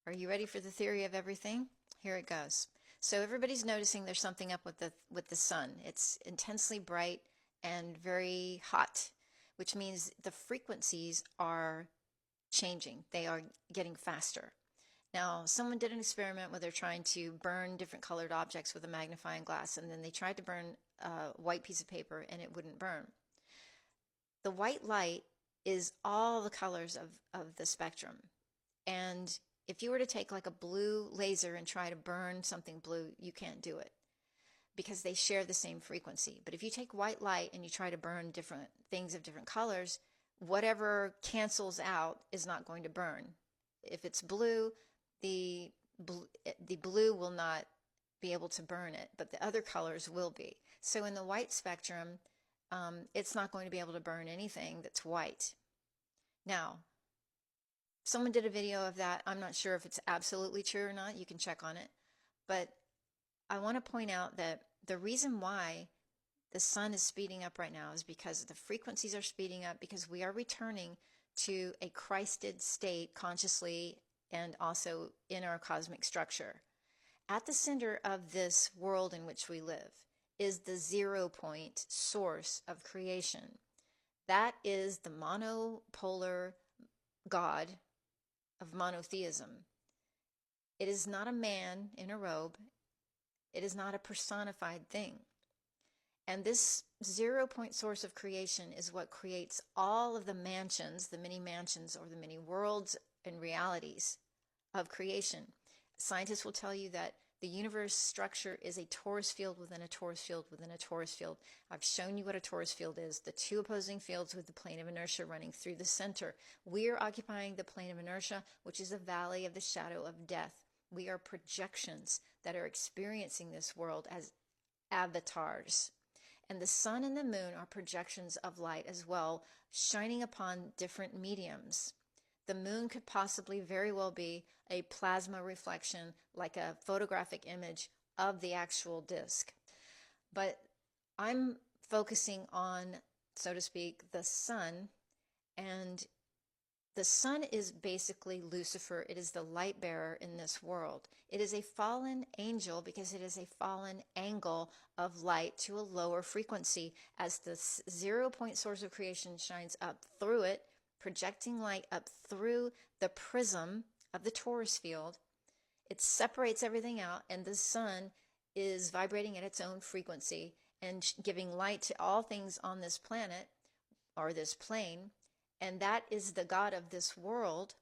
Are you ready for the theory of everything? Here it goes. So everybody's noticing there's something up with the sun. It's intensely bright and very hot, which means the frequencies are changing. They are getting faster. Now, someone did an experiment where they're trying to burn different colored objects with a magnifying glass, and then they tried to burn a white piece of paper and it wouldn't burn. The white light is all the colors of the spectrum. And if you were to take like a blue laser and try to burn something blue, you can't do it because they share the same frequency. But if you take white light and you try to burn different things of different colors, whatever cancels out is not going to burn. If it's blue, the blue will not be able to burn it, but the other colors will be. So in the white spectrum, it's not going to be able to burn anything that's white. Now, someone did a video of that. I'm not sure if it's absolutely true or not. You can check on it. But I want to point out that the reason why the sun is speeding up right now is because the frequencies are speeding up because we are returning to a Christed state consciously and also in our cosmic structure. At the center of this world in which we live is the 0 point source of creation. That is the monopolar God of monotheism. It is not a man in a robe. It is not a personified thing. And this 0 point source of creation is what creates all of the mansions, the many mansions or the many worlds and realities of creation. Scientists will tell you that the universe structure is a torus field within a torus field within a torus field. I've shown you what a torus field is, the two opposing fields with the plane of inertia running through the center. We are occupying the plane of inertia, which is a valley of the shadow of death. We are projections that are experiencing this world as avatars. And the sun and the moon are projections of light as well, shining upon different mediums. The moon could possibly very well be a plasma reflection, like a photographic image of the actual disk. But I'm focusing on, so to speak, the sun. And the sun is basically Lucifer. It is the light bearer in this world. It is a fallen angel because it is a fallen angle of light to a lower frequency. As the 0 point source of creation shines up through it, projecting light up through the prism of the torus field, it separates everything out, and the sun is vibrating at its own frequency and giving light to all things on this planet or this plane. And that is the God of this world,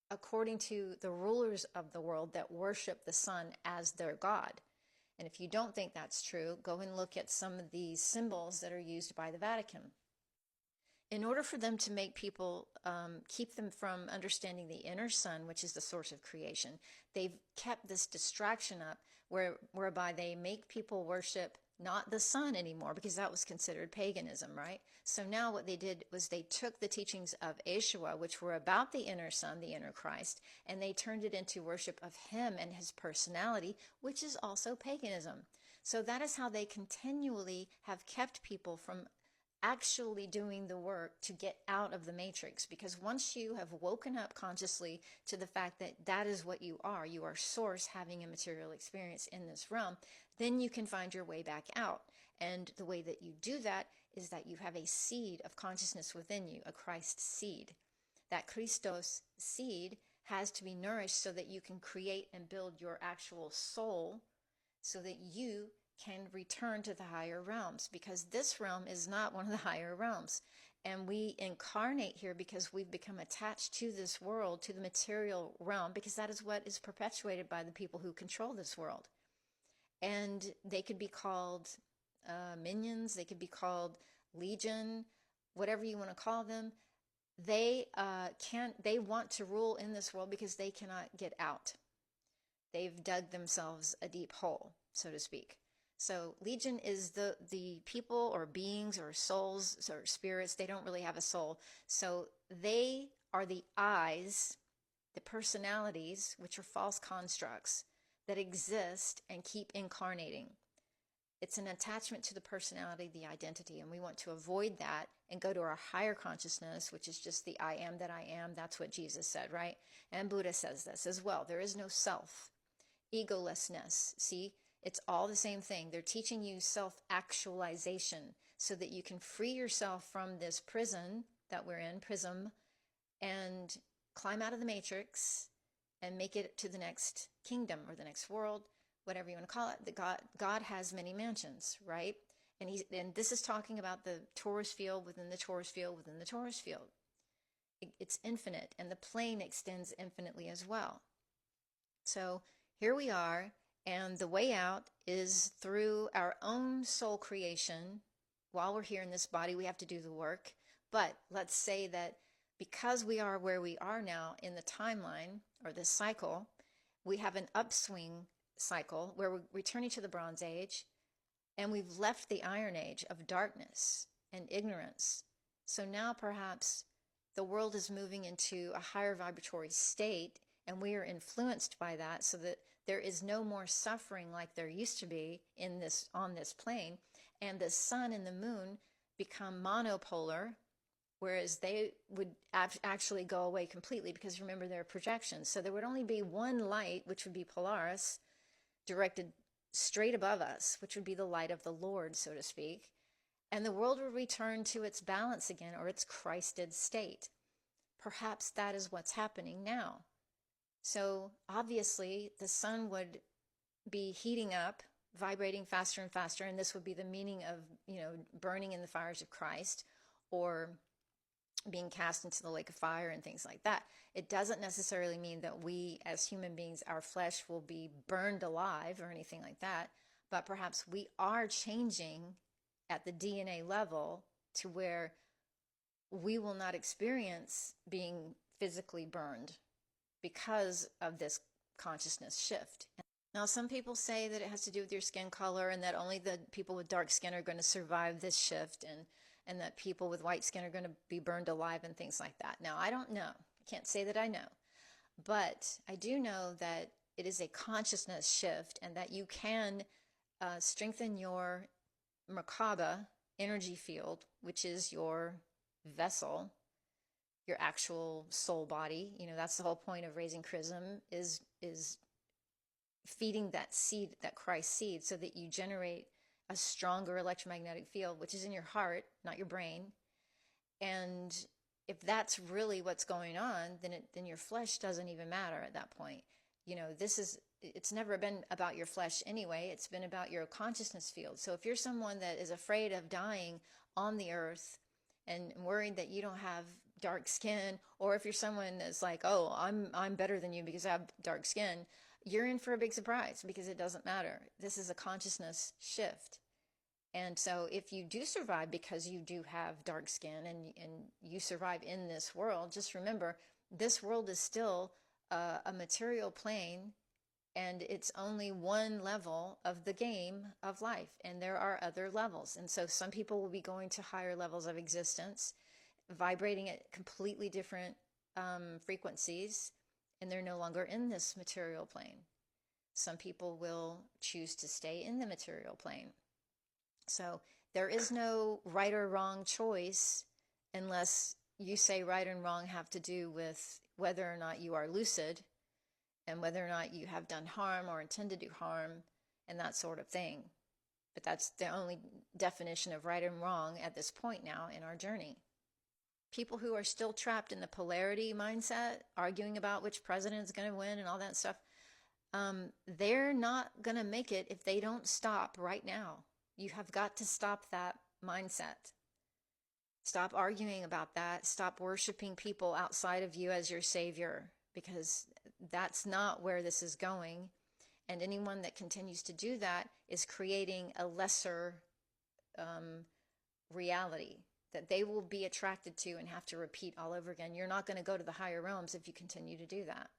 according to the rulers of the world that worship the sun as their God. And if you don't think that's true, go and look at some of these symbols that are used by the Vatican. In order for them to make people, keep them from understanding the inner sun, which is the source of creation, they've kept this distraction up whereby they make people worship not the sun anymore, because that was considered paganism, right? So now what they did was they took the teachings of Yeshua, which were about the inner sun, the inner Christ, and they turned it into worship of him and his personality, which is also paganism. So that is how they continually have kept people from actually doing the work to get out of the matrix. Because once you have woken up consciously to the fact that that is what you are source having a material experience in this realm, then you can find your way back out. And the way that you do that is that you have a seed of consciousness within you, a Christ seed. That Christos seed has to be nourished so that you can create and build your actual soul, so that you can return to the higher realms, because this realm is not one of the higher realms. And we incarnate here because we've become attached to this world, to the material realm, because that is what is perpetuated by the people who control this world. And they could be called minions, they could be called legion, whatever you want to call them. They they want to rule in this world because they cannot get out. They've dug themselves a deep hole, so to speak. So legion is the people or beings or souls or spirits. They don't really have a soul. So they are the eyes, the personalities, which are false constructs that exist and keep incarnating. It's an attachment to the personality, the identity, and we want to avoid that and go to our higher consciousness, which is just the I am that I am. That's what Jesus said, right? And Buddha says this as well. There is no self, egolessness. See, it's all the same thing. They're teaching you self-actualization so that you can free yourself from this prison that we're in, prism, and climb out of the matrix and make it to the next kingdom or the next world, whatever you want to call it. God has many mansions, right? And this is talking about the torus field within the torus field within the torus field. It's infinite, and the plane extends infinitely as well. So here we are, and the way out is through our own soul creation. While we're here in this body, we have to do the work. But let's say that because we are where we are now in the timeline or this cycle, we have an upswing cycle where we're returning to the Bronze Age, and we've left the Iron Age of darkness and ignorance. So now perhaps the world is moving into a higher vibratory state, and we are influenced by that so that there is no more suffering like there used to be on this plane, and the sun and the moon become monopolar, whereas they would actually go away completely, because remember, they're projections. So there would only be one light, which would be Polaris, directed straight above us, which would be the light of the Lord, so to speak. And the world would return to its balance again, or its Christed state. Perhaps that is what's happening now. So obviously the sun would be heating up, vibrating faster and faster, and this would be the meaning of, burning in the fires of Christ, or being cast into the lake of fire and things like that. It doesn't necessarily mean that we as human beings, our flesh will be burned alive or anything like that, but perhaps we are changing at the DNA level to where we will not experience being physically burned because of this consciousness shift. Now, some people say that it has to do with your skin color, and that only the people with dark skin are going to survive this shift, and that people with white skin are going to be burned alive and things like that. Now, I don't know. I can't say that I know. But I do know that it is a consciousness shift, and that you can strengthen your Merkaba energy field, which is your vessel, your actual soul body. That's the whole point of raising Chrism, is feeding that seed, that Christ seed, so that you generate a stronger electromagnetic field, which is in your heart, not your brain. And if that's really what's going on, then your flesh doesn't even matter at that point. It's never been about your flesh anyway. It's been about your consciousness field. So if you're someone that is afraid of dying on the earth and worried that you don't have dark skin, or if you're someone that's like, oh, I'm better than you because I have dark skin, you're in for a big surprise, because it doesn't matter. This is a consciousness shift. And so if you do survive because you do have dark skin, and you survive in this world, just remember, this world is still a material plane, and it's only one level of the game of life, and there are other levels. And so some people will be going to higher levels of existence, vibrating at completely different frequencies, and they're no longer in this material plane. Some people will choose to stay in the material plane. So there is no right or wrong choice, unless you say right and wrong have to do with whether or not you are lucid, and whether or not you have done harm or intend to do harm, and that sort of thing. But that's the only definition of right and wrong at this point now in our journey. People who are still trapped in the polarity mindset, arguing about which president is going to win and all that stuff, they're not going to make it if they don't stop right now. You have got to stop that mindset. Stop arguing about that. Stop worshiping people outside of you as your savior, because that's not where this is going. And anyone that continues to do that is creating a lesser reality that they will be attracted to and have to repeat all over again. You're not going to go to the higher realms if you continue to do that.